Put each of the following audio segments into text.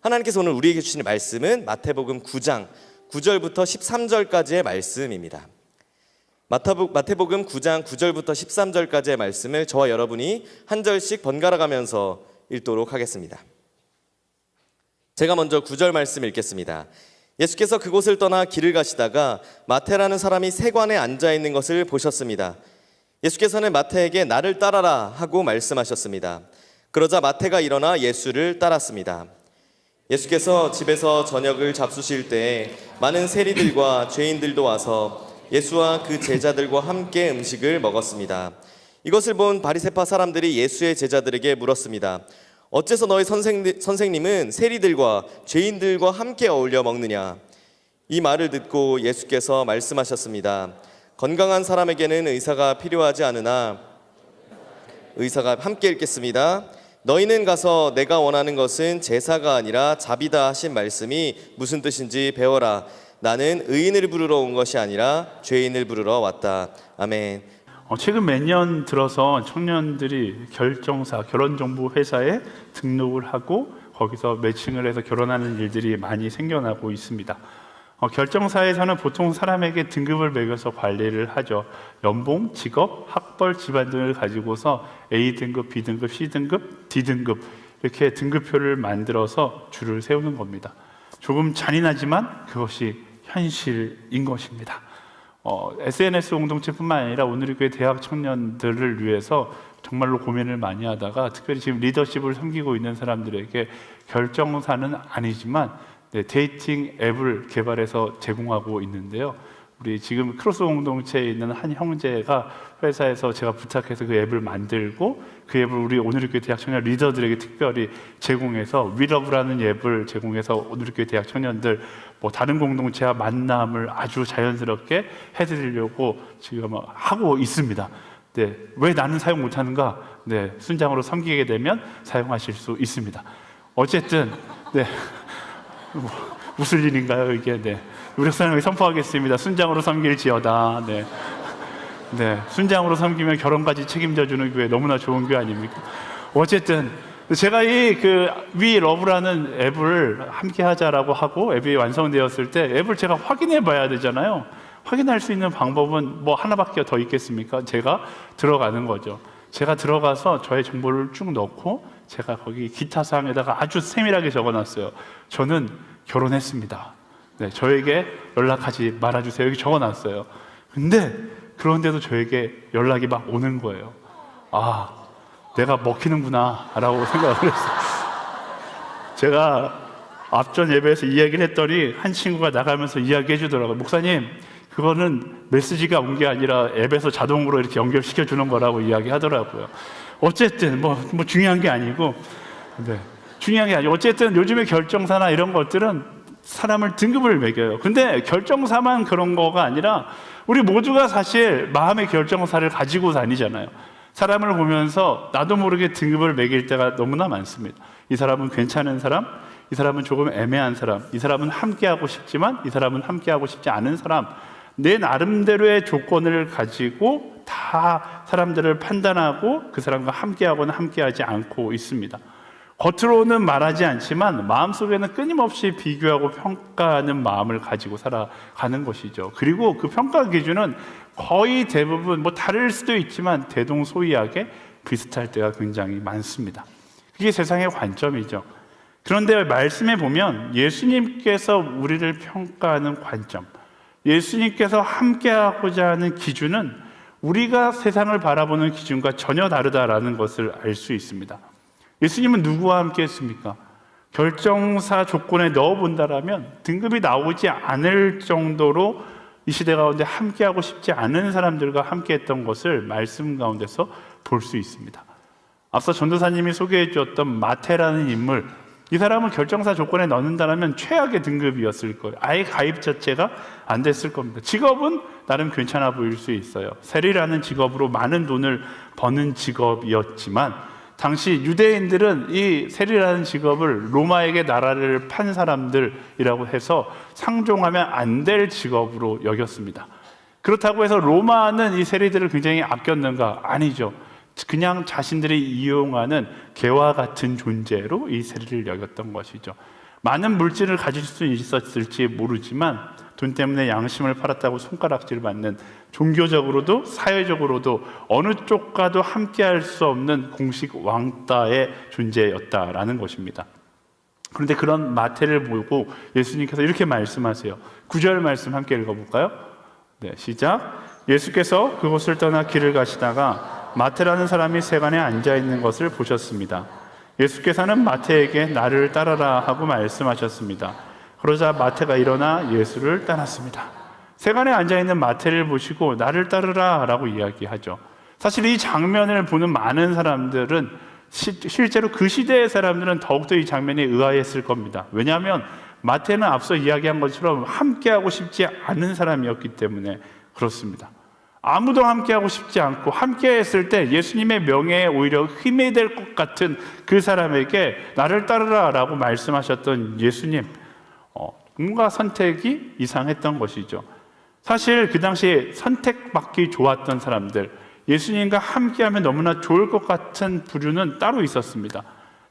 하나님께서 오늘 우리에게 주시는 말씀은 마태복음 9장 9절부터 13절까지의 말씀입니다. 마태복음 9장 9절부터 13절까지의 말씀을 저와 여러분이 한 절씩 번갈아 가면서 읽도록 하겠습니다. 제가 먼저 9절 말씀 읽겠습니다. 예수께서 그곳을 떠나 길을 가시다가 마태라는 사람이 세관에 앉아 있는 것을 보셨습니다. 예수께서는 마태에게 나를 따라라 하고 말씀하셨습니다. 그러자 마태가 일어나 예수를 따랐습니다. 예수께서 집에서 저녁을 잡수실 때에 많은 세리들과 죄인들도 와서 예수와 그 제자들과 함께 음식을 먹었습니다. 이것을 본 바리새파 사람들이 예수의 제자들에게 물었습니다. 어째서 너희 선생님은 세리들과 죄인들과 함께 어울려 먹느냐? 이 말을 듣고 예수께서 말씀하셨습니다. 건강한 사람에게는 의사가 필요하지 않으나 의사가 함께 읽겠습니다. 너희는 가서 내가 원하는 것은 제사가 아니라 자비다 하신 말씀이 무슨 뜻인지 배워라. 나는 의인을 부르러 온 것이 아니라 죄인을 부르러 왔다. 아멘. 최근 몇 년 들어서 청년들이 결정사, 결혼정보회사에 등록을 하고 거기서 매칭을 해서 결혼하는 일들이 많이 생겨나고 있습니다. 결정사에서는 보통 사람에게 등급을 매겨서 관리를 하죠. 연봉, 직업, 학벌, 집안 등을 가지고서 A등급, B등급, C등급, D등급 이렇게 등급표를 만들어서 줄을 세우는 겁니다. 조금 잔인하지만 그것이 현실인 것입니다. SNS 공동체뿐만 아니라 오늘의 교회 대학 청년들을 위해서 정말로 고민을 많이 하다가 특별히 지금 리더십을 섬기고 있는 사람들에게 결정사는 아니지만 데이팅 앱을 개발해서 제공하고 있는데요. 우리 지금 크로스 공동체에 있는 한 형제가 회사에서 제가 부탁해서 그 앱을 만들고 그 앱을 우리 오늘의 교회 대학 청년 리더들에게 특별히 제공해서 위러브라는 앱을 제공해서 오늘의 교회 대학 청년들 다른 공동체와 만남을 아주 자연스럽게 해드리려고 지금 하고 있습니다. 네, 왜 나는 사용 못하는가? 네, 순장으로 섬기게 되면 사용하실 수 있습니다. 어쨌든 네. 무슨 일인가요 이게? 네, 우리 목사님이 선포하겠습니다. 순장으로 섬길지어다. 네, 네, 순장으로 섬기면 결혼까지 책임져주는 교회 너무나 좋은 교회 아닙니까? 어쨌든 제가 이 위 러브라는 앱을 함께 하자라고 하고 앱이 완성되었을 때 앱을 제가 확인해 봐야 되잖아요. 확인할 수 있는 방법은 하나밖에 더 있겠습니까? 제가 들어가는 거죠. 제가 들어가서 저의 정보를 쭉 넣고 제가 거기 기타 사항에다가 아주 세밀하게 적어놨어요. 저는 결혼했습니다. 네, 저에게 연락하지 말아주세요. 여기 적어놨어요. 근데 그런데도 저에게 연락이 막 오는 거예요. 아, 내가 먹히는구나 라고 생각을 했어요. 제가 앞전 예배에서 이야기를 했더니 한 친구가 나가면서 이야기해 주더라고요. 목사님, 그거는 메시지가 온 게 아니라 앱에서 자동으로 이렇게 연결시켜 주는 거라고 이야기하더라고요. 어쨌든 중요한 게 아니고, 네, 중요한 게 아니고 어쨌든 요즘에 결정사나 이런 것들은 사람을 등급을 매겨요. 근데 결정사만 그런 거가 아니라 우리 모두가 사실 마음의 결정사를 가지고 다니잖아요. 사람을 보면서 나도 모르게 등급을 매길 때가 너무나 많습니다. 이 사람은 괜찮은 사람, 이 사람은 조금 애매한 사람, 이 사람은 함께하고 싶지만 이 사람은 함께하고 싶지 않은 사람, 내 나름대로의 조건을 가지고 다 사람들을 판단하고 그 사람과 함께하거나 함께하지 않고 있습니다. 겉으로는 말하지 않지만 마음속에는 끊임없이 비교하고 평가하는 마음을 가지고 살아가는 것이죠. 그리고 그 평가 기준은 거의 대부분 다를 수도 있지만 대동소이하게 비슷할 때가 굉장히 많습니다. 그게 세상의 관점이죠. 그런데 말씀에 보면 예수님께서 우리를 평가하는 관점, 예수님께서 함께하고자 하는 기준은 우리가 세상을 바라보는 기준과 전혀 다르다라는 것을 알 수 있습니다. 예수님은 누구와 함께 했습니까? 결정사 조건에 넣어본다라면 등급이 나오지 않을 정도로 이 시대 가운데 함께하고 싶지 않은 사람들과 함께했던 것을 말씀 가운데서 볼 수 있습니다. 앞서 전도사님이 소개해 주었던 마태라는 인물, 이 사람은 결정사 조건에 넣는다면 최악의 등급이었을 거예요. 아예 가입 자체가 안 됐을 겁니다. 직업은 나름 괜찮아 보일 수 있어요. 세리라는 직업으로 많은 돈을 버는 직업이었지만 당시 유대인들은 이 세리라는 직업을 로마에게 나라를 판 사람들이라고 해서 상종하면 안 될 직업으로 여겼습니다. 그렇다고 해서 로마는 이 세리들을 굉장히 아꼈는가? 아니죠. 그냥 자신들이 이용하는 개와 같은 존재로 이 세리를 여겼던 것이죠. 많은 물질을 가질 수 있었을지 모르지만 돈 때문에 양심을 팔았다고 손가락질 받는, 종교적으로도 사회적으로도 어느 쪽과도 함께할 수 없는 공식 왕따의 존재였다라는 것입니다. 그런데 그런 마태를 보고 예수님께서 이렇게 말씀하세요. 9절 말씀 함께 읽어볼까요? 네, 시작. 예수께서 그곳을 떠나 길을 가시다가 마태라는 사람이 세간에 앉아있는 것을 보셨습니다. 예수께서는 마태에게 나를 따라라 하고 말씀하셨습니다. 그러자 마태가 일어나 예수를 따랐습니다. 세간에 앉아있는 마태를 보시고 나를 따르라 라고 이야기하죠. 사실 이 장면을 보는 많은 사람들은 실제로 그 시대의 사람들은 더욱더 이 장면에 의아했을 겁니다. 왜냐하면 마태는 앞서 이야기한 것처럼 함께하고 싶지 않은 사람이었기 때문에 그렇습니다. 아무도 함께하고 싶지 않고 함께했을 때 예수님의 명예에 오히려 힘이 될 것 같은 그 사람에게 나를 따르라 라고 말씀하셨던 예수님, 뭔가 선택이 이상했던 것이죠. 사실 그 당시에 선택받기 좋았던 사람들, 예수님과 함께하면 너무나 좋을 것 같은 부류는 따로 있었습니다.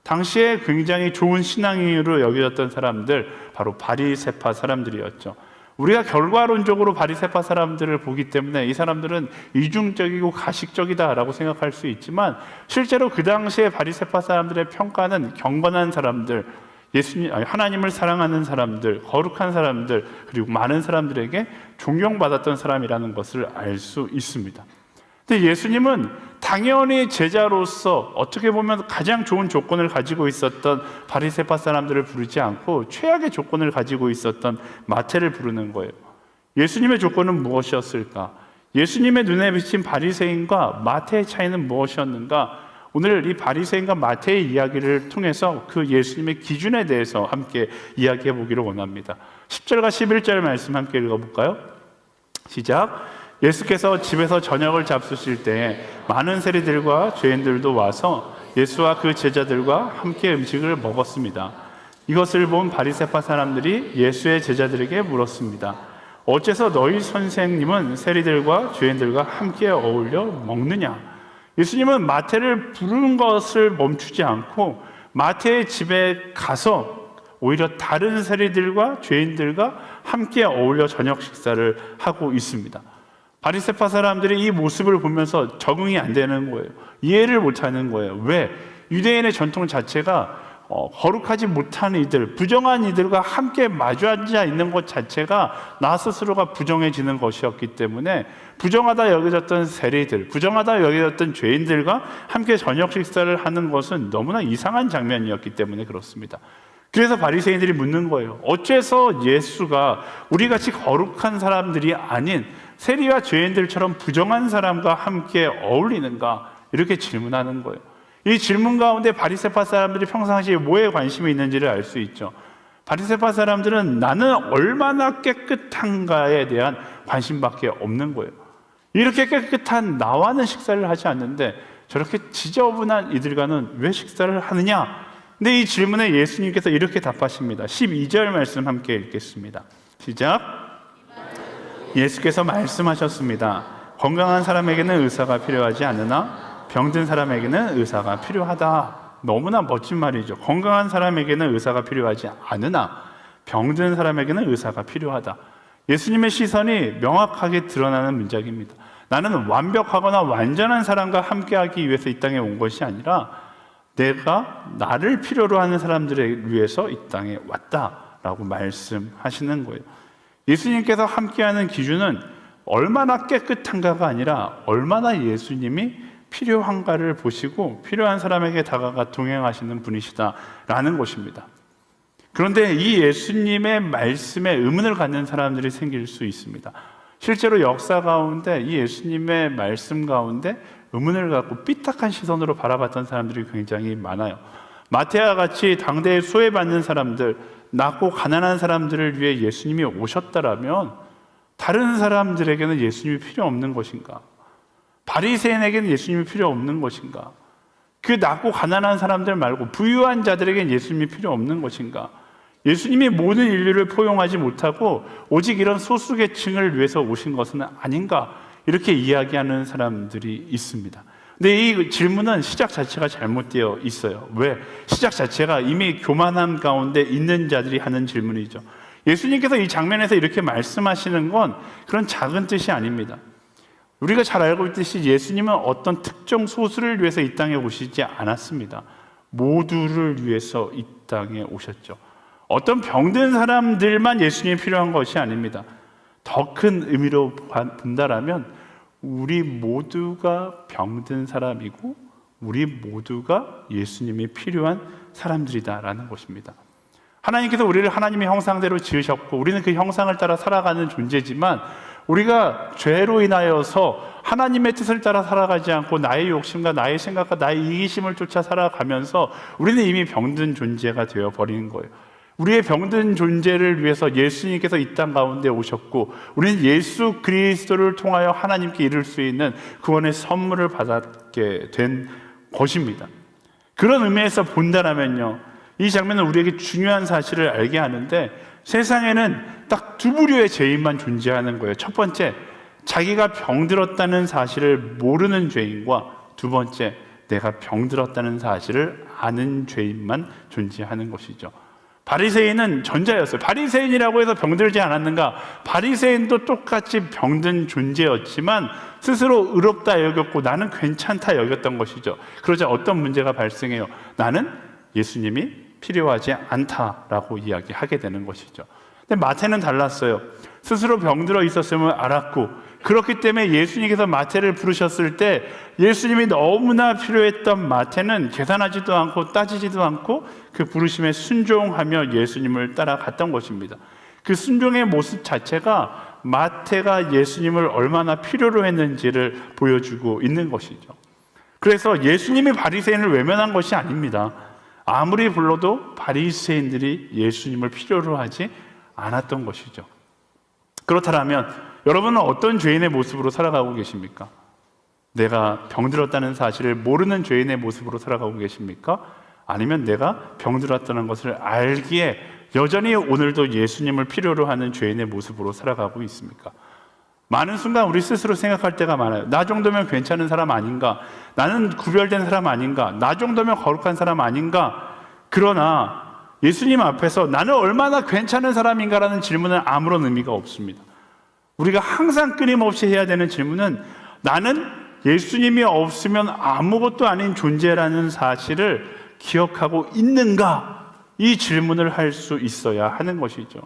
당시에 굉장히 좋은 신앙인으로 여겨졌던 사람들, 바로 바리새파 사람들이었죠. 우리가 결과론적으로 바리새파 사람들을 보기 때문에 이 사람들은 이중적이고 가식적이다라고 생각할 수 있지만, 실제로 그 당시에 바리새파 사람들의 평가는 경건한 사람들, 하나님을 사랑하는 사람들, 거룩한 사람들, 그리고 많은 사람들에게 존경받았던 사람이라는 것을 알 수 있습니다. 근데 예수님은 당연히 제자로서 어떻게 보면 가장 좋은 조건을 가지고 있었던 바리새파 사람들을 부르지 않고 최악의 조건을 가지고 있었던 마태를 부르는 거예요. 예수님의 조건은 무엇이었을까? 예수님의 눈에 비친 바리새인과 마태의 차이는 무엇이었는가? 오늘 이 바리새인과 마태의 이야기를 통해서 그 예수님의 기준에 대해서 함께 이야기해 보기를 원합니다. 10절과 11절 말씀 함께 읽어볼까요? 시작. 예수께서 집에서 저녁을 잡수실 때 많은 세리들과 죄인들도 와서 예수와 그 제자들과 함께 음식을 먹었습니다. 이것을 본 바리새파 사람들이 예수의 제자들에게 물었습니다. 어째서 너희 선생님은 세리들과 죄인들과 함께 어울려 먹느냐? 예수님은 마태를 부르는 것을 멈추지 않고 마태의 집에 가서 오히려 다른 세리들과 죄인들과 함께 어울려 저녁 식사를 하고 있습니다. 바리새파 사람들이 이 모습을 보면서 적응이 안 되는 거예요. 이해를 못하는 거예요. 왜? 유대인의 전통 자체가 거룩하지 못한 이들, 부정한 이들과 함께 마주 앉아 있는 것 자체가 나 스스로가 부정해지는 것이었기 때문에 부정하다 여겨졌던 세리들, 부정하다 여겨졌던 죄인들과 함께 저녁 식사를 하는 것은 너무나 이상한 장면이었기 때문에 그렇습니다. 그래서 바리새인들이 묻는 거예요. 어째서 예수가 우리같이 거룩한 사람들이 아닌 세리와 죄인들처럼 부정한 사람과 함께 어울리는가? 이렇게 질문하는 거예요. 이 질문 가운데 바리새파 사람들이 평상시에 뭐에 관심이 있는지를 알 수 있죠. 바리새파 사람들은 나는 얼마나 깨끗한가에 대한 관심밖에 없는 거예요. 이렇게 깨끗한 나와는 식사를 하지 않는데 저렇게 지저분한 이들과는 왜 식사를 하느냐? 근데 이 질문에 예수님께서 이렇게 답하십니다. 12절 말씀 함께 읽겠습니다. 시작. 예수께서 말씀하셨습니다. 건강한 사람에게는 의사가 필요하지 않으나 병든 사람에게는 의사가 필요하다. 너무나 멋진 말이죠. 건강한 사람에게는 의사가 필요하지 않으나 병든 사람에게는 의사가 필요하다. 예수님의 시선이 명확하게 드러나는 문장입니다. 나는 완벽하거나 완전한 사람과 함께하기 위해서 이 땅에 온 것이 아니라 내가 나를 필요로 하는 사람들을 위해서 이 땅에 왔다라고 말씀하시는 거예요. 예수님께서 함께하는 기준은 얼마나 깨끗한가가 아니라 얼마나 예수님이 필요한가를 보시고 필요한 사람에게 다가가 동행하시는 분이시다라는 것입니다. 그런데 이 예수님의 말씀에 의문을 갖는 사람들이 생길 수 있습니다. 실제로 역사 가운데 이 예수님의 말씀 가운데 의문을 갖고 삐딱한 시선으로 바라봤던 사람들이 굉장히 많아요. 마태와 같이 당대에 소외받는 사람들, 낮고 가난한 사람들을 위해 예수님이 오셨다라면 다른 사람들에게는 예수님이 필요 없는 것인가? 바리새인에게는 예수님이 필요 없는 것인가? 그 낮고 가난한 사람들 말고 부유한 자들에게는 예수님이 필요 없는 것인가? 예수님이 모든 인류를 포용하지 못하고 오직 이런 소수계층을 위해서 오신 것은 아닌가? 이렇게 이야기하는 사람들이 있습니다. 근데 이 질문은 시작 자체가 잘못되어 있어요. 왜? 시작 자체가 이미 교만함 가운데 있는 자들이 하는 질문이죠. 예수님께서 이 장면에서 이렇게 말씀하시는 건 그런 작은 뜻이 아닙니다. 우리가 잘 알고 있듯이 예수님은 어떤 특정 소수를 위해서 이 땅에 오시지 않았습니다. 모두를 위해서 이 땅에 오셨죠. 어떤 병든 사람들만 예수님이 필요한 것이 아닙니다. 더 큰 의미로 본다라면 우리 모두가 병든 사람이고 우리 모두가 예수님이 필요한 사람들이다라는 것입니다. 하나님께서 우리를 하나님의 형상대로 지으셨고 우리는 그 형상을 따라 살아가는 존재지만 우리가 죄로 인하여서 하나님의 뜻을 따라 살아가지 않고 나의 욕심과 나의 생각과 나의 이기심을 쫓아 살아가면서 우리는 이미 병든 존재가 되어버리는 거예요. 우리의 병든 존재를 위해서 예수님께서 이 땅 가운데 오셨고 우리는 예수 그리스도를 통하여 하나님께 이룰 수 있는 구원의 선물을 받게 된 것입니다. 그런 의미에서 본다라면요, 이 장면은 우리에게 중요한 사실을 알게 하는데 세상에는 딱 두 부류의 죄인만 존재하는 거예요. 첫 번째, 자기가 병들었다는 사실을 모르는 죄인과 두 번째, 내가 병들었다는 사실을 아는 죄인만 존재하는 것이죠. 바리새인은 전자였어요. 바리새인이라고 해서 병들지 않았는가? 바리새인도 똑같이 병든 존재였지만 스스로 의롭다 여겼고 나는 괜찮다 여겼던 것이죠. 그러자 어떤 문제가 발생해요? 나는 예수님이 필요하지 않다라고 이야기하게 되는 것이죠. 근데 마태는 달랐어요. 스스로 병들어 있었음을 알았고 그렇기 때문에 예수님께서 마태를 부르셨을 때 예수님이 너무나 필요했던 마태는 계산하지도 않고 따지지도 않고 그 부르심에 순종하며 예수님을 따라갔던 것입니다. 그 순종의 모습 자체가 마태가 예수님을 얼마나 필요로 했는지를 보여주고 있는 것이죠. 그래서 예수님이 바리새인을 외면한 것이 아닙니다. 아무리 불러도 바리새인들이 예수님을 필요로 하지 않았던 것이죠. 그렇다면 여러분은 어떤 죄인의 모습으로 살아가고 계십니까? 내가 병들었다는 사실을 모르는 죄인의 모습으로 살아가고 계십니까? 아니면 내가 병들었다는 것을 알기에 여전히 오늘도 예수님을 필요로 하는 죄인의 모습으로 살아가고 있습니까? 많은 순간 우리 스스로 생각할 때가 많아요. 나 정도면 괜찮은 사람 아닌가? 나는 구별된 사람 아닌가? 나 정도면 거룩한 사람 아닌가? 그러나 예수님 앞에서 나는 얼마나 괜찮은 사람인가라는 질문은 아무런 의미가 없습니다. 우리가 항상 끊임없이 해야 되는 질문은 나는 예수님이 없으면 아무것도 아닌 존재라는 사실을 기억하고 있는가? 이 질문을 할 수 있어야 하는 것이죠.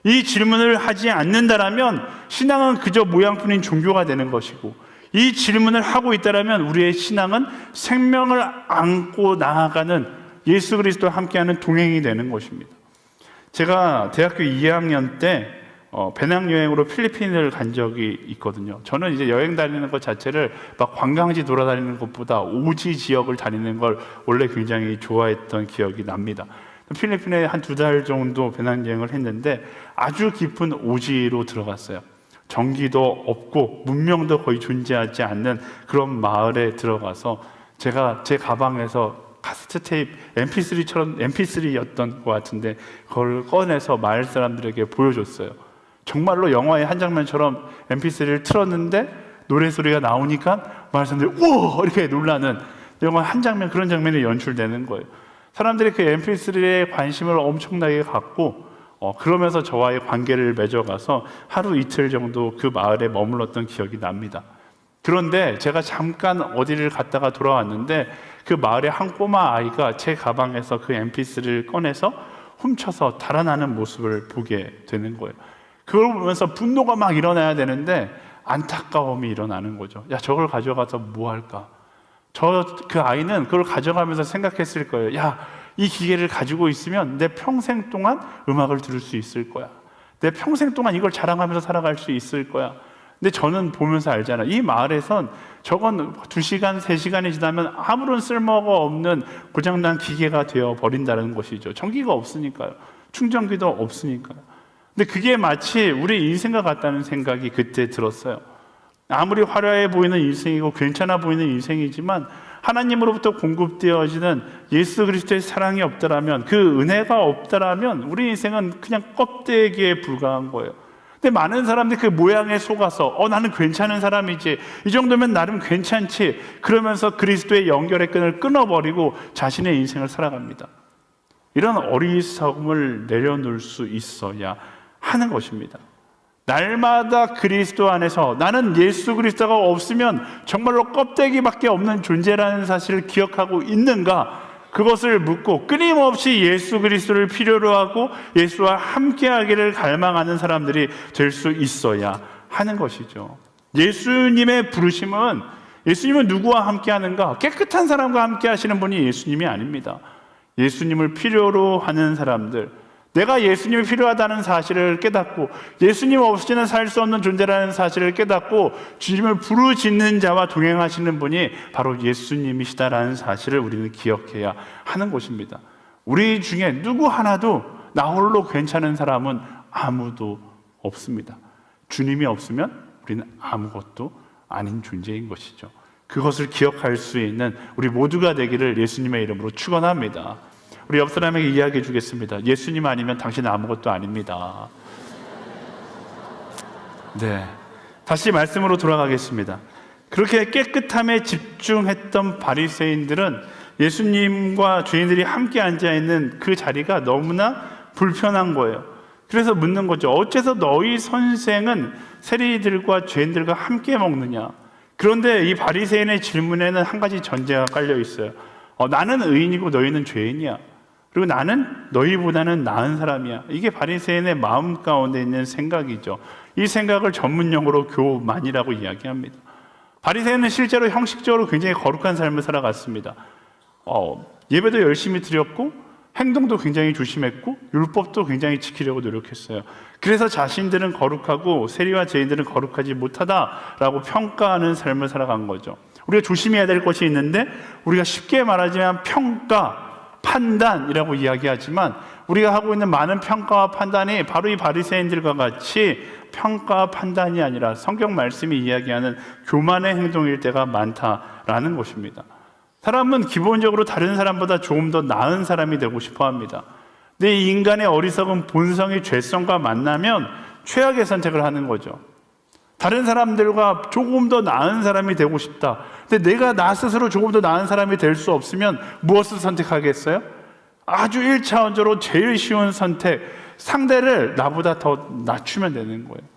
이 질문을 하지 않는다라면 신앙은 그저 모양뿐인 종교가 되는 것이고 이 질문을 하고 있다라면 우리의 신앙은 생명을 안고 나아가는 예수 그리스도와 함께하는 동행이 되는 것입니다. 제가 대학교 2학년 때 배낭여행으로 필리핀을 간 적이 있거든요. 저는 이제 여행 다니는 것 자체를 막 관광지 돌아다니는 것보다 오지 지역을 다니는 걸 원래 굉장히 좋아했던 기억이 납니다. 필리핀에 한 2달 정도 배낭여행을 했는데 아주 깊은 오지로 들어갔어요. 전기도 없고 문명도 거의 존재하지 않는 그런 마을에 들어가서 제가 제 가방에서 카세트 테이프, MP3였던 것 같은데 그걸 꺼내서 마을 사람들에게 보여줬어요. 정말로 영화의 한 장면처럼 MP3를 틀었는데 노래소리가 나오니까 마을 사람들이 우와! 이렇게 놀라는 영화 한 장면, 그런 장면이 연출되는 거예요. 사람들이 그 MP3에 관심을 엄청나게 갖고 그러면서 저와의 관계를 맺어가서 하루 이틀 정도 그 마을에 머물렀던 기억이 납니다. 그런데 제가 잠깐 어디를 갔다가 돌아왔는데 그 마을의 한 꼬마 아이가 제 가방에서 그 MP3를 꺼내서 훔쳐서 달아나는 모습을 보게 되는 거예요. 그걸 보면서 분노가 막 일어나야 되는데 안타까움이 일어나는 거죠. 야, 저걸 가져가서 뭐 할까? 그 아이는 그걸 가져가면서 생각했을 거예요. 야, 이 기계를 가지고 있으면 내 평생 동안 음악을 들을 수 있을 거야. 내 평생 동안 이걸 자랑하면서 살아갈 수 있을 거야. 근데 저는 보면서 알잖아요. 이 마을에선 저건 2시간, 3시간이 지나면 아무런 쓸모가 없는 고장난 기계가 되어 버린다는 것이죠. 전기가 없으니까요. 충전기도 없으니까요. 근데 그게 마치 우리 인생과 같다는 생각이 그때 들었어요. 아무리 화려해 보이는 인생이고 괜찮아 보이는 인생이지만 하나님으로부터 공급되어지는 예수 그리스도의 사랑이 없더라면, 그 은혜가 없더라면 우리 인생은 그냥 껍데기에 불과한 거예요. 근데 많은 사람들이 그 모양에 속아서 나는 괜찮은 사람이지, 이 정도면 나름 괜찮지, 그러면서 그리스도의 연결의 끈을 끊어버리고 자신의 인생을 살아갑니다. 이런 어리석음을 내려놓을 수 있어야 하는 것입니다. 날마다 그리스도 안에서 나는 예수 그리스도가 없으면 정말로 껍데기밖에 없는 존재라는 사실을 기억하고 있는가, 그것을 묻고 끊임없이 예수 그리스도를 필요로 하고 예수와 함께하기를 갈망하는 사람들이 될 수 있어야 하는 것이죠. 예수님의 부르심은, 예수님은 누구와 함께하는가? 깨끗한 사람과 함께하시는 분이 예수님이 아닙니다. 예수님을 필요로 하는 사람들, 내가 예수님이 필요하다는 사실을 깨닫고 예수님 없이는 살 수 없는 존재라는 사실을 깨닫고 주님을 부르짖는 자와 동행하시는 분이 바로 예수님이시다라는 사실을 우리는 기억해야 하는 것입니다. 우리 중에 누구 하나도 나 홀로 괜찮은 사람은 아무도 없습니다. 주님이 없으면 우리는 아무것도 아닌 존재인 것이죠. 그것을 기억할 수 있는 우리 모두가 되기를 예수님의 이름으로 축원합니다. 우리 옆 사람에게 이야기해 주겠습니다. 예수님 아니면 당신은 아무것도 아닙니다. 네, 다시 말씀으로 돌아가겠습니다. 그렇게 깨끗함에 집중했던 바리새인들은 예수님과 죄인들이 함께 앉아있는 그 자리가 너무나 불편한 거예요. 그래서 묻는 거죠. 어째서 너희 선생은 세리들과 죄인들과 함께 먹느냐? 그런데 이 바리새인의 질문에는 한 가지 전제가 깔려 있어요. 나는 의인이고 너희는 죄인이야. 그리고 나는 너희보다는 나은 사람이야. 이게 바리새인의 마음 가운데 있는 생각이죠. 이 생각을 전문용어로 교만이라고 이야기합니다. 바리새인은 실제로 형식적으로 굉장히 거룩한 삶을 살아갔습니다. 예배도 열심히 드렸고 행동도 굉장히 조심했고 율법도 굉장히 지키려고 노력했어요. 그래서 자신들은 거룩하고 세리와 죄인들은 거룩하지 못하다라고 평가하는 삶을 살아간 거죠. 우리가 조심해야 될 것이 있는데, 우리가 쉽게 말하자면 평가, 판단이라고 이야기하지만 우리가 하고 있는 많은 평가와 판단이 바로 이 바리새인들과 같이 평가와 판단이 아니라 성경 말씀이 이야기하는 교만의 행동일 때가 많다라는 것입니다. 사람은 기본적으로 다른 사람보다 조금 더 나은 사람이 되고 싶어 합니다. 근데 이 인간의 어리석은 본성이 죄성과 만나면 최악의 선택을 하는 거죠. 다른 사람들과 조금 더 나은 사람이 되고 싶다. 근데 내가 나 스스로 조금 더 나은 사람이 될 수 없으면 무엇을 선택하겠어요? 아주 1차원적으로 제일 쉬운 선택, 상대를 나보다 더 낮추면 되는 거예요.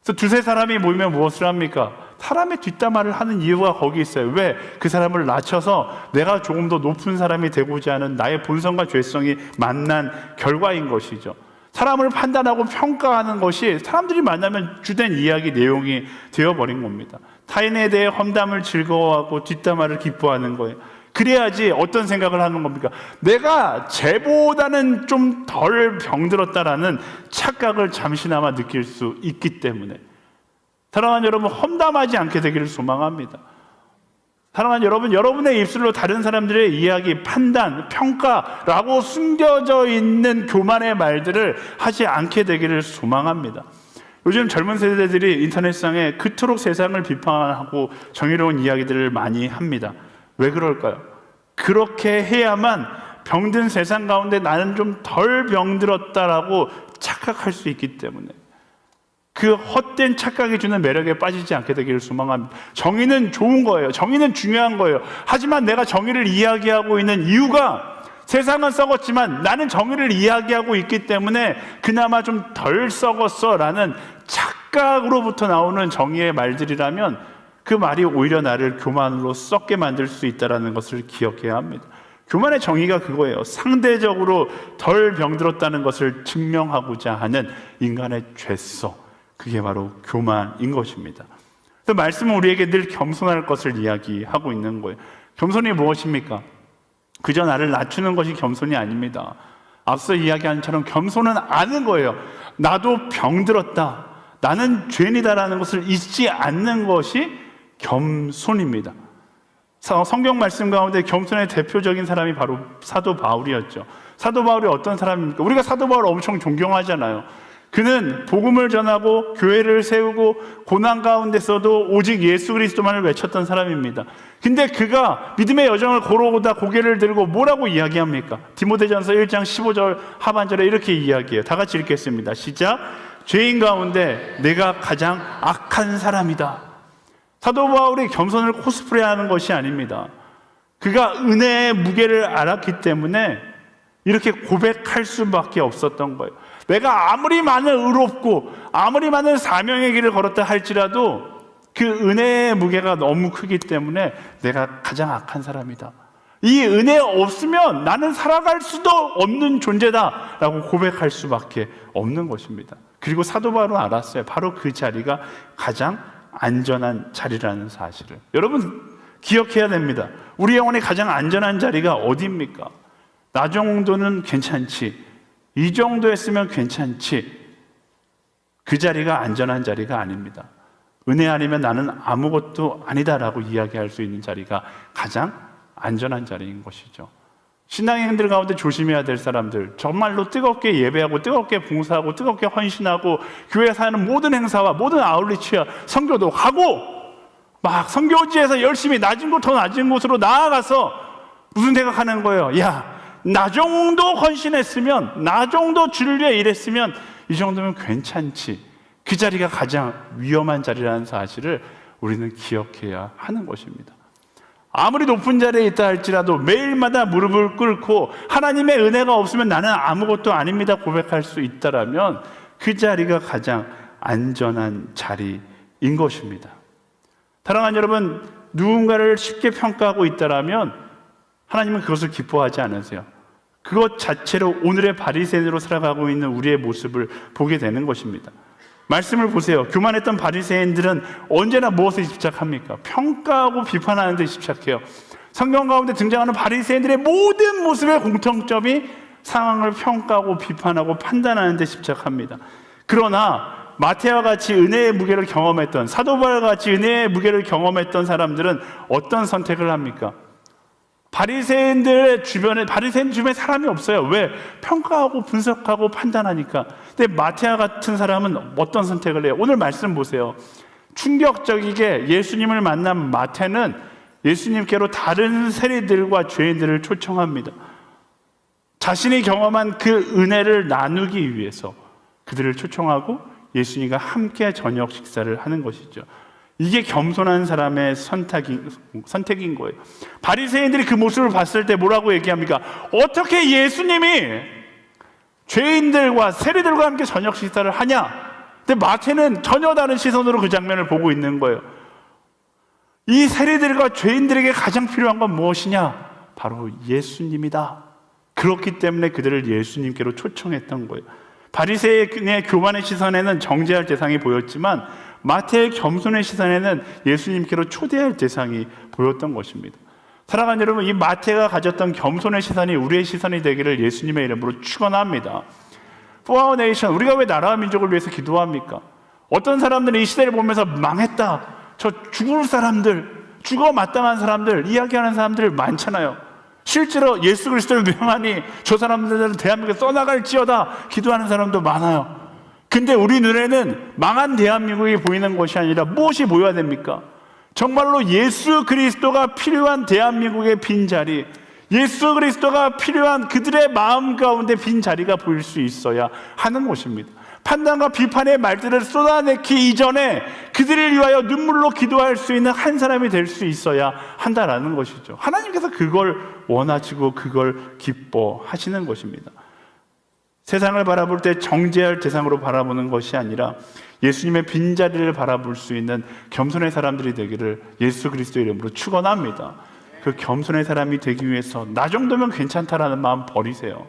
그래서 두세 사람이 모이면 무엇을 합니까? 사람의 뒷담화를 하는 이유가 거기 있어요. 왜? 그 사람을 낮춰서 내가 조금 더 높은 사람이 되고자 하는 나의 본성과 죄성이 만난 결과인 것이죠. 사람을 판단하고 평가하는 것이 사람들이 만나면 주된 이야기 내용이 되어버린 겁니다. 타인에 대해 험담을 즐거워하고 뒷담화를 기뻐하는 거예요. 그래야지 어떤 생각을 하는 겁니까? 내가 쟤보다는 좀 덜 병들었다라는 착각을 잠시나마 느낄 수 있기 때문에. 사랑하는 여러분, 험담하지 않게 되기를 소망합니다. 사랑하는 여러분, 여러분의 입술로 다른 사람들의 이야기, 판단, 평가라고 숨겨져 있는 교만의 말들을 하지 않게 되기를 소망합니다. 요즘 젊은 세대들이 인터넷상에 그토록 세상을 비판하고 정의로운 이야기들을 많이 합니다. 왜 그럴까요? 그렇게 해야만 병든 세상 가운데 나는 좀 덜 병들었다라고 착각할 수 있기 때문에. 그 헛된 착각이 주는 매력에 빠지지 않게 되기를 소망합니다. 정의는 좋은 거예요. 정의는 중요한 거예요. 하지만 내가 정의를 이야기하고 있는 이유가 세상은 썩었지만 나는 정의를 이야기하고 있기 때문에 그나마 좀 덜 썩었어 라는 착각으로부터 나오는 정의의 말들이라면 그 말이 오히려 나를 교만으로 썩게 만들 수 있다는 것을 기억해야 합니다. 교만의 정의가 그거예요. 상대적으로 덜 병들었다는 것을 증명하고자 하는 인간의 죄성, 그게 바로 교만인 것입니다. 그래서 말씀은 우리에게 늘 겸손할 것을 이야기하고 있는 거예요. 겸손이 무엇입니까? 그저 나를 낮추는 것이 겸손이 아닙니다. 앞서 이야기한 처럼 겸손은 아는 거예요. 나도 병들었다, 나는 죄인이다라는 것을 잊지 않는 것이 겸손입니다. 성경 말씀 가운데 겸손의 대표적인 사람이 바로 사도 바울이었죠. 사도 바울이 어떤 사람입니까? 우리가 사도 바울을 엄청 존경하잖아요. 그는 복음을 전하고 교회를 세우고 고난 가운데서도 오직 예수 그리스도만을 외쳤던 사람입니다. 근데 그가 믿음의 여정을 걸어오다 고개를 들고 뭐라고 이야기합니까? 디모데전서 1장 15절 하반절에 이렇게 이야기해요. 다 같이 읽겠습니다. 시작. 죄인 가운데 내가 가장 악한 사람이다. 사도 바울이 겸손을 코스프레하는 것이 아닙니다. 그가 은혜의 무게를 알았기 때문에 이렇게 고백할 수밖에 없었던 거예요. 내가 아무리 많은 의롭고 아무리 많은 사명의 길을 걸었다 할지라도 그 은혜의 무게가 너무 크기 때문에 내가 가장 악한 사람이다. 이 은혜 없으면 나는 살아갈 수도 없는 존재다라고 고백할 수밖에 없는 것입니다. 그리고 사도 바울은 알았어요. 바로 그 자리가 가장 안전한 자리라는 사실을. 여러분 기억해야 됩니다. 우리 영혼의 가장 안전한 자리가 어디입니까? 나 정도는 괜찮지, 이 정도 했으면 괜찮지, 그 자리가 안전한 자리가 아닙니다. 은혜 아니면 나는 아무것도 아니다라고 이야기할 수 있는 자리가 가장 안전한 자리인 것이죠. 신앙인들 가운데 조심해야 될 사람들, 정말로 뜨겁게 예배하고 뜨겁게 봉사하고 뜨겁게 헌신하고 교회에서 하는 모든 행사와 모든 아울리치와 선교도 가고 막 선교지에서 열심히 낮은 곳 더 낮은 곳으로 나아가서 무슨 생각하는 거예요? 야, 나 정도 헌신했으면, 나 정도 주를 위해 일했으면 이 정도면 괜찮지. 그 자리가 가장 위험한 자리라는 사실을 우리는 기억해야 하는 것입니다. 아무리 높은 자리에 있다 할지라도 매일마다 무릎을 꿇고 하나님의 은혜가 없으면 나는 아무것도 아닙니다 고백할 수 있다라면 그 자리가 가장 안전한 자리인 것입니다. 사랑하는 여러분, 누군가를 쉽게 평가하고 있다라면 하나님은 그것을 기뻐하지 않으세요. 그것 자체로 오늘의 바리새인으로 살아가고 있는 우리의 모습을 보게 되는 것입니다. 말씀을 보세요. 교만했던 바리새인들은 언제나 무엇에 집착합니까? 평가하고 비판하는 데 집착해요. 성경 가운데 등장하는 바리새인들의 모든 모습의 공통점이 상황을 평가하고 비판하고 판단하는 데 집착합니다. 그러나 마태와 같이 은혜의 무게를 경험했던, 사도 바울과 같이 은혜의 무게를 경험했던 사람들은 어떤 선택을 합니까? 바리새인들 주변에 사람이 없어요. 왜? 평가하고 분석하고 판단하니까. 근데 마태와 같은 사람은 어떤 선택을 해요? 오늘 말씀 보세요. 충격적이게 예수님을 만난 마태는 예수님께로 다른 세리들과 죄인들을 초청합니다. 자신이 경험한 그 은혜를 나누기 위해서 그들을 초청하고 예수님과 함께 저녁 식사를 하는 것이죠. 이게 겸손한 사람의 선택인 거예요. 바리새인들이 그 모습을 봤을 때 뭐라고 얘기합니까? 어떻게 예수님이 죄인들과 세리들과 함께 저녁 식사를 하냐? 근데 마태는 전혀 다른 시선으로 그 장면을 보고 있는 거예요. 이 세리들과 죄인들에게 가장 필요한 건 무엇이냐? 바로 예수님이다. 그렇기 때문에 그들을 예수님께로 초청했던 거예요. 바리새인의 교만의 시선에는 정죄할 대상이 보였지만 마태의 겸손의 시선에는 예수님께로 초대할 대상이 보였던 것입니다. 사랑하는 여러분, 이 마태가 가졌던 겸손의 시선이 우리의 시선이 되기를 예수님의 이름으로 축원합니다. For our nation, 우리가 왜 나라와 민족을 위해서 기도합니까? 어떤 사람들은 이 시대를 보면서 망했다, 저 죽을 사람들, 죽어 마땅한 사람들 이야기하는 사람들 많잖아요. 실제로 예수 그리스도를 명하니 저 사람들은 대한민국에 떠나갈지어다 기도하는 사람도 많아요. 근데 우리 눈에는 망한 대한민국이 보이는 것이 아니라 무엇이 보여야 됩니까? 정말로 예수 그리스도가 필요한 대한민국의 빈자리, 예수 그리스도가 필요한 그들의 마음 가운데 빈자리가 보일 수 있어야 하는 것입니다. 판단과 비판의 말들을 쏟아내기 이전에 그들을 위하여 눈물로 기도할 수 있는 한 사람이 될 수 있어야 한다라는 것이죠. 하나님께서 그걸 원하시고 그걸 기뻐하시는 것입니다. 세상을 바라볼 때 정죄할 대상으로 바라보는 것이 아니라 예수님의 빈자리를 바라볼 수 있는 겸손의 사람들이 되기를 예수 그리스도의 이름으로 축원합니다. 그 겸손의 사람이 되기 위해서 나 정도면 괜찮다라는 마음 버리세요.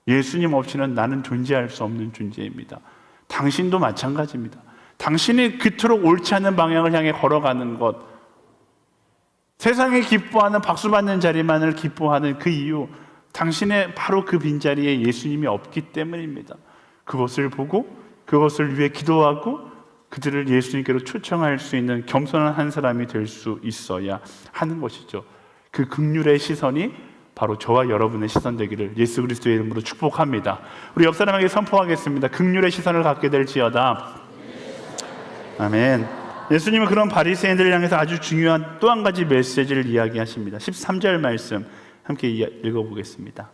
예수님 없이는 나는 존재할 수 없는 존재입니다. 당신도 마찬가지입니다. 당신이 그토록 옳지 않은 방향을 향해 걸어가는 것, 세상이 기뻐하는 박수받는 자리만을 기뻐하는 그 이유, 당신의 바로 그 빈자리에 예수님이 없기 때문입니다. 그것을 보고 그것을 위해 기도하고 그들을 예수님께로 초청할 수 있는 겸손한 한 사람이 될 수 있어야 하는 것이죠. 그 긍휼의 시선이 바로 저와 여러분의 시선 되기를 예수 그리스도의 이름으로 축복합니다. 우리 옆 사람에게 선포하겠습니다. 긍휼의 시선을 갖게 될지어다. 아멘. 예수님은 그런 바리새인들을 향해서 아주 중요한 또 한 가지 메시지를 이야기하십니다. 13절 말씀 함께 읽어보겠습니다.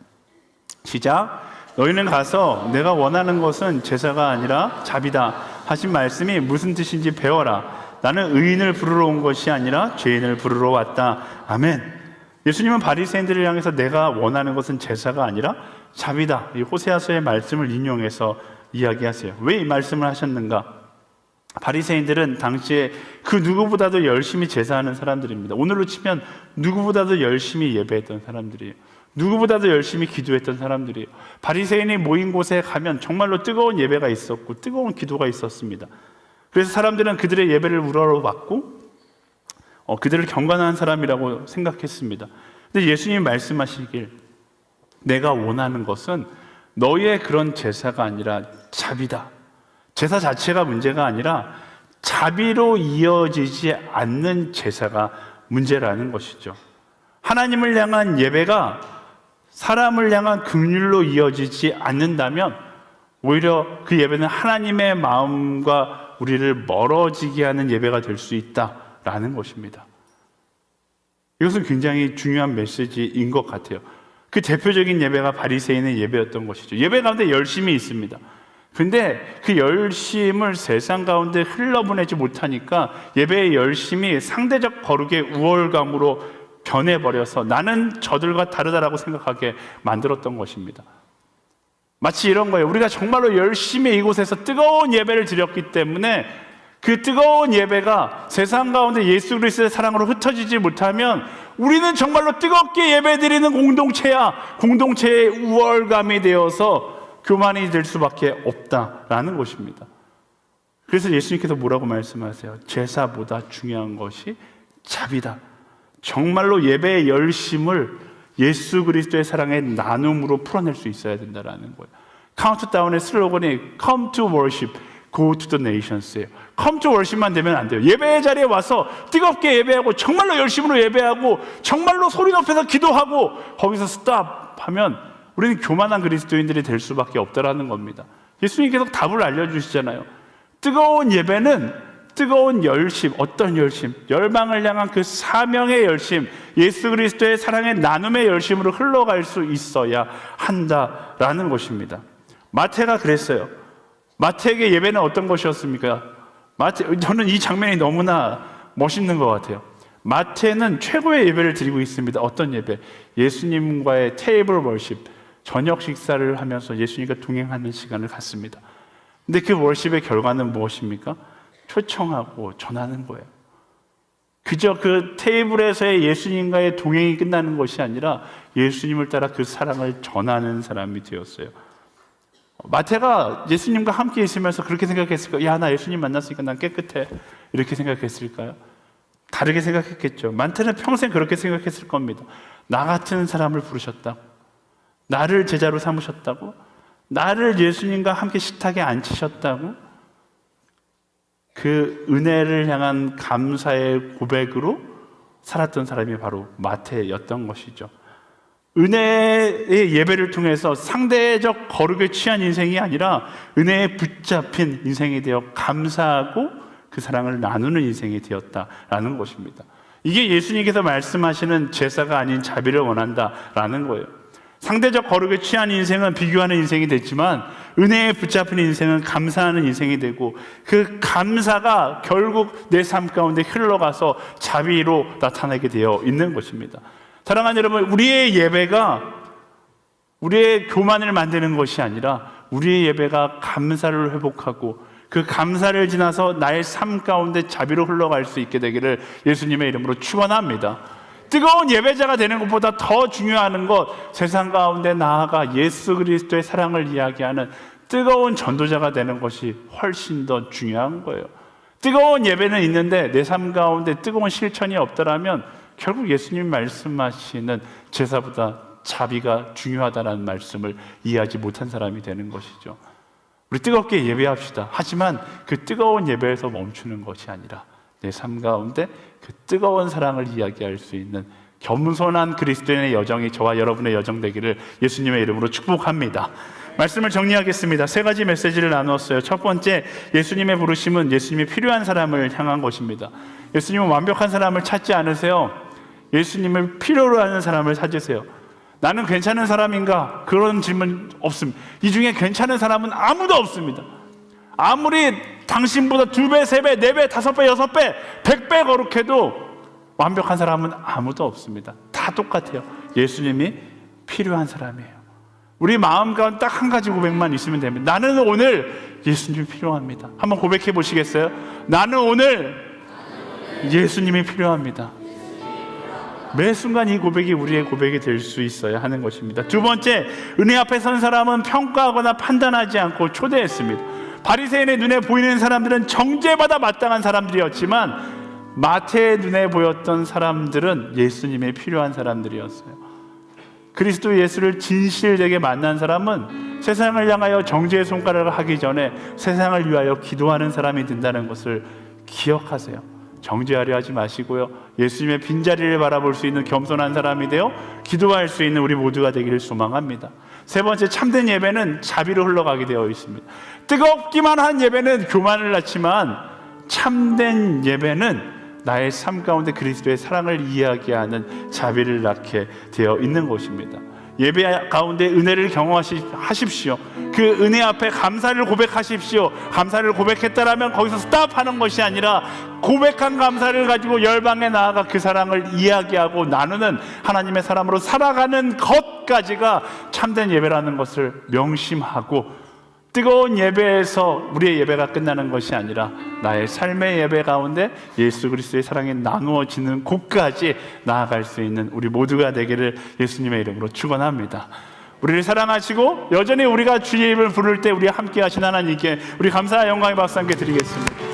시작. 너희는 가서 내가 원하는 것은 제사가 아니라 자비다 하신 말씀이 무슨 뜻인지 배워라. 나는 의인을 부르러 온 것이 아니라 죄인을 부르러 왔다. 아멘. 예수님은 바리새인들을 향해서 내가 원하는 것은 제사가 아니라 자비다, 이 호세아서의 말씀을 인용해서 이야기하세요. 왜 이 말씀을 하셨는가? 바리새인들은 당시에 그 누구보다도 열심히 제사하는 사람들입니다. 오늘로 치면 누구보다도 열심히 예배했던 사람들이에요. 누구보다도 열심히 기도했던 사람들이에요. 바리새인이 모인 곳에 가면 정말로 뜨거운 예배가 있었고 뜨거운 기도가 있었습니다. 그래서 사람들은 그들의 예배를 우러러봤고 그들을 경건한 사람이라고 생각했습니다. 근데 예수님이 말씀하시길 내가 원하는 것은 너희의 그런 제사가 아니라 자비다. 제사 자체가 문제가 아니라 자비로 이어지지 않는 제사가 문제라는 것이죠. 하나님을 향한 예배가 사람을 향한 긍휼로 이어지지 않는다면 오히려 그 예배는 하나님의 마음과 우리를 멀어지게 하는 예배가 될 수 있다라는 것입니다. 이것은 굉장히 중요한 메시지인 것 같아요. 그 대표적인 예배가 바리새인의 예배였던 것이죠. 예배 가운데 열심이 있습니다. 근데 그 열심을 세상 가운데 흘러보내지 못하니까 예배의 열심이 상대적 거룩의 우월감으로 변해버려서 나는 저들과 다르다라고 생각하게 만들었던 것입니다. 마치 이런 거예요. 우리가 정말로 열심히 이곳에서 뜨거운 예배를 드렸기 때문에 그 뜨거운 예배가 세상 가운데 예수 그리스도의 사랑으로 흩어지지 못하면 우리는 정말로 뜨겁게 예배드리는 공동체야, 공동체의 우월감이 되어서 교만이 될 수밖에 없다라는 것입니다. 그래서 예수님께서 뭐라고 말씀하세요? 제사보다 중요한 것이 자비다. 정말로 예배의 열심을 예수 그리스도의 사랑의 나눔으로 풀어낼 수 있어야 된다는 거예요. 카운트다운의 슬로건이 Come to worship, go to the nations예요. Come to worship만 되면 안 돼요. 예배의 자리에 와서 뜨겁게 예배하고 정말로 열심으로 예배하고 정말로 소리 높여서 기도하고 거기서 스탑 하면 우리는 교만한 그리스도인들이 될 수밖에 없다라는 겁니다. 예수님께서 답을 알려주시잖아요. 뜨거운 예배는 뜨거운 열심, 어떤 열심? 열방을 향한 그 사명의 열심, 예수 그리스도의 사랑의 나눔의 열심으로 흘러갈 수 있어야 한다라는 것입니다. 마태가 그랬어요. 마태에게 예배는 어떤 것이었습니까? 저는 이 장면이 너무나 멋있는 것 같아요. 마태는 최고의 예배를 드리고 있습니다. 어떤 예배? 예수님과의 테이블 월십, 저녁 식사를 하면서 예수님과 동행하는 시간을 갖습니다. 근데 그 월십의 결과는 무엇입니까? 초청하고 전하는 거예요. 그저 그 테이블에서의 예수님과의 동행이 끝나는 것이 아니라 예수님을 따라 그 사랑을 전하는 사람이 되었어요. 마태가 예수님과 함께 있으면서 그렇게 생각했을까요? 야, 나 예수님 만났으니까 난 깨끗해. 이렇게 생각했을까요? 다르게 생각했겠죠. 마태는 평생 그렇게 생각했을 겁니다. 나 같은 사람을 부르셨다고, 나를 제자로 삼으셨다고, 나를 예수님과 함께 식탁에 앉히셨다고, 그 은혜를 향한 감사의 고백으로 살았던 사람이 바로 마태였던 것이죠. 은혜의 예배를 통해서 상대적 거룩에 취한 인생이 아니라 은혜에 붙잡힌 인생이 되어 감사하고 그 사랑을 나누는 인생이 되었다라는 것입니다. 이게 예수님께서 말씀하시는 제사가 아닌 자비를 원한다라는 거예요. 상대적 거룩에 취한 인생은 비교하는 인생이 됐지만 은혜에 붙잡힌 인생은 감사하는 인생이 되고 그 감사가 결국 내 삶 가운데 흘러가서 자비로 나타나게 되어 있는 것입니다. 사랑하는 여러분, 우리의 예배가 우리의 교만을 만드는 것이 아니라 우리의 예배가 감사를 회복하고 그 감사를 지나서 나의 삶 가운데 자비로 흘러갈 수 있게 되기를 예수님의 이름으로 축원합니다. 뜨거운 예배자가 되는 것보다 더 중요한 것, 세상 가운데 나아가 예수 그리스도의 사랑을 이야기하는 뜨거운 전도자가 되는 것이 훨씬 더 중요한 거예요. 뜨거운 예배는 있는데 내 삶 가운데 뜨거운 실천이 없더라면 결국 예수님 말씀하시는 제사보다 자비가 중요하다는 말씀을 이해하지 못한 사람이 되는 것이죠. 우리 뜨겁게 예배합시다. 하지만 그 뜨거운 예배에서 멈추는 것이 아니라 내 삶 가운데 그 뜨거운 사랑을 이야기할 수 있는 겸손한 그리스도인의 여정이 저와 여러분의 여정 되기를 예수님의 이름으로 축복합니다. 말씀을 정리하겠습니다. 세 가지 메시지를 나누었어요. 첫 번째, 예수님의 부르심은 예수님이 필요한 사람을 향한 것입니다. 예수님은 완벽한 사람을 찾지 않으세요. 예수님을 필요로 하는 사람을 찾으세요. 나는 괜찮은 사람인가? 그런 질문 없습니다. 이 중에 괜찮은 사람은 아무도 없습니다. 아무리 당신보다 2배, 3배, 4배, 5배, 6배, 100배 거룩해도 완벽한 사람은 아무도 없습니다. 다 똑같아요. 예수님이 필요한 사람이에요. 우리 마음 가운데 딱 한 가지 고백만 있으면 됩니다. 나는 오늘 예수님이 필요합니다. 한번 고백해 보시겠어요? 나는 오늘 예수님이 필요합니다. 매 순간 이 고백이 우리의 고백이 될 수 있어야 하는 것입니다. 두 번째, 은혜 앞에 선 사람은 평가하거나 판단하지 않고 초대했습니다. 바리새인의 눈에 보이는 사람들은 정죄받아 마땅한 사람들이었지만 마태의 눈에 보였던 사람들은 예수님의 필요한 사람들이었어요. 그리스도 예수를 진실되게 만난 사람은 세상을 향하여 정죄의 손가락을 하기 전에 세상을 위하여 기도하는 사람이 된다는 것을 기억하세요. 정죄하려 하지 마시고요, 예수님의 빈자리를 바라볼 수 있는 겸손한 사람이 되어 기도할 수 있는 우리 모두가 되기를 소망합니다. 세 번째, 참된 예배는 자비로 흘러가게 되어 있습니다. 뜨겁기만 한 예배는 교만을 낳지만 참된 예배는 나의 삶 가운데 그리스도의 사랑을 이야기하는 자비를 낳게 되어 있는 것입니다. 예배 가운데 은혜를 경험하십시오. 그 은혜 앞에 감사를 고백하십시오. 감사를 고백했다라면 거기서 스탑하는 것이 아니라 고백한 감사를 가지고 열방에 나아가 그 사랑을 이야기하고 나누는 하나님의 사람으로 살아가는 것까지가 참된 예배라는 것을 명심하고, 뜨거운 예배에서 우리의 예배가 끝나는 것이 아니라 나의 삶의 예배 가운데 예수 그리스도의 사랑이 나누어지는 곳까지 나아갈 수 있는 우리 모두가 되기를 예수님의 이름으로 축원합니다. 우리를 사랑하시고 여전히 우리가 주의 이름을 부를 때 우리 함께 하신 하나님께 우리 감사와 영광의 박수 함께 드리겠습니다.